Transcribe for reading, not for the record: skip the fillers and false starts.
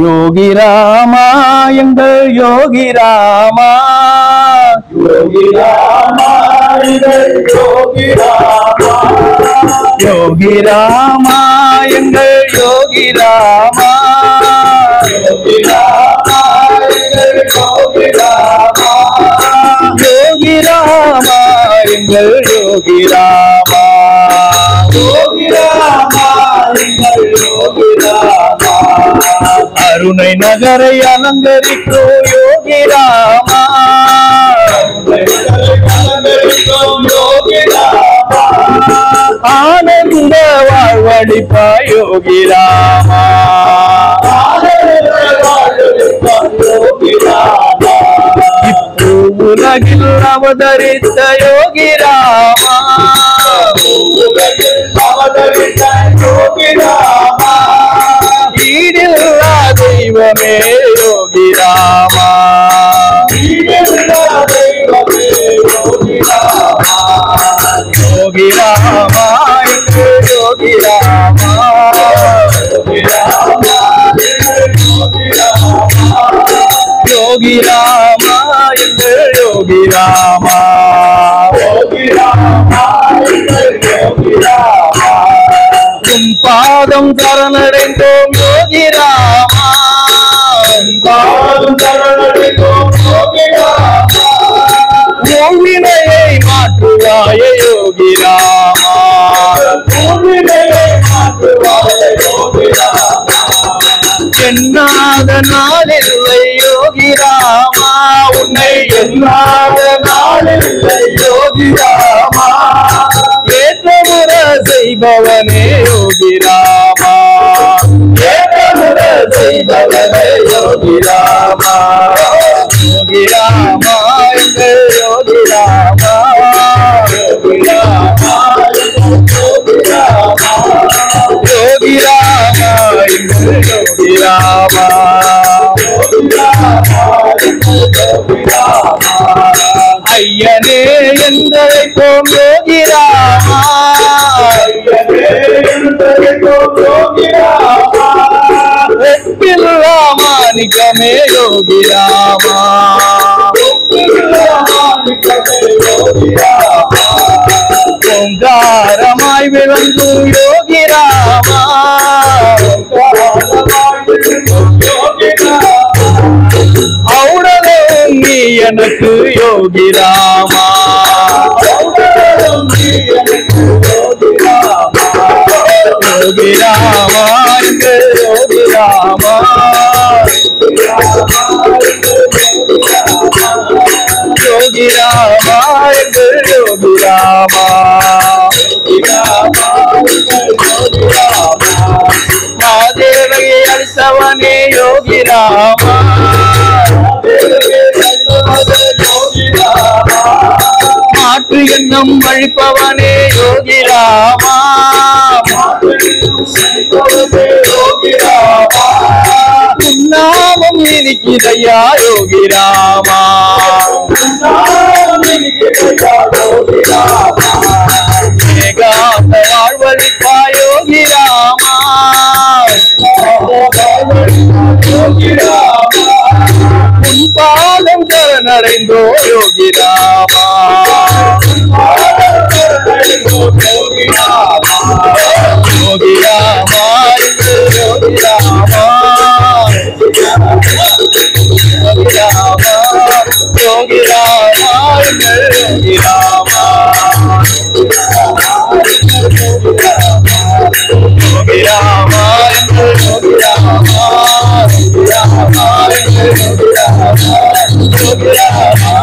யோகி ராமா எங்கள் யோகி ராமா, யோகி ராமா எங்கள் யோகி ராமா, யோகி ராமா எங்கள் யோகி ராமா, யோகி ராமா எங்கள் யோகி ராமா, யோகி ராமா எங்கள் யோகி ராமா, யோகி ராமா எங்கள் யோகி ராமா, அருணை நகரை அலங்கரித்தோ யோகி ராமா, யோகி ராமா, ஆனந்த வாழ்வழிப்பா யோகி ராமா, யோகி ராமா, உலகில் அவதரித்த யோகி ராமா, உலகில் அவதரித்த யோகி ராமா, ஈடில்லா தெய்வமே யோகி ராமா, ஈடில்லா தெய்வமே யோகி ராமா, யோகி ராமா எங்கள் யோகி ராமா, யோகி ராமா யோகி ராமா, யோகி ராமா எங்கள் யோகி ராமா, யோகி ராமா யோகி ராமா, உன் பாதம் சரணடைந்தோம் யோகி ராமா, பாதம் சரணடைந்தோம் யோகி ராமா, பூவினையை மாற்றுவாய யோகி ராமா, பூமியை மாற்றுவாய யோகி ராமா, எண்ணாத நாளில்லை யோகி ராமா, உன்னை எண்ணாத நாளில்லை யோகி ராமா, ஏற்றமுற செய்பவனே யோகி ராமா, ஏகமுற செய்பவனே யோகி ராமா, யோகி ராமா எங்கள் யோகி ராமா, யோகி ராமா யோகி ராமா, யோகி ராமா எங்கள் யோகி ராமா, யோகி ராமா யோகி ராமா, ஐயனே என்றழைப்போம் யோகி ராமா, யோகி ராமா, வெப்பில்லா மாணிக்கமே யோகி ராமா, யோகி ராமா, ஓங்காரமாய் விளங்கும் யோகி ராமா, யோகி ராமா, ஔடலும் நீ எனக்கு யோகி ராமா, யோகி ராமா எங்கள் யோகி ராமா, யோகி ராமா எங்கள் யோகி ராமா, மாதேவகை அளித்தவனே யோகி ராமா, மாற்று எண்ணம் அழிப்பவனே யோகி ராமா, உன்னாமம் இனிக்கிறையா யோகி ராமா, ஏகாந்த வாழ்வழிப்பா யோகி ராமா, உன் பாதம் சரணடைந்தோ யோகி ராமா, யோகி ராமா யோகி ராமா, யோகி ராமா, யோகி ராமா யோகி ராமா, யோகி ராமா யோகி ராமா, யோகி ராமா யோகி ராமா, யோகி ராமா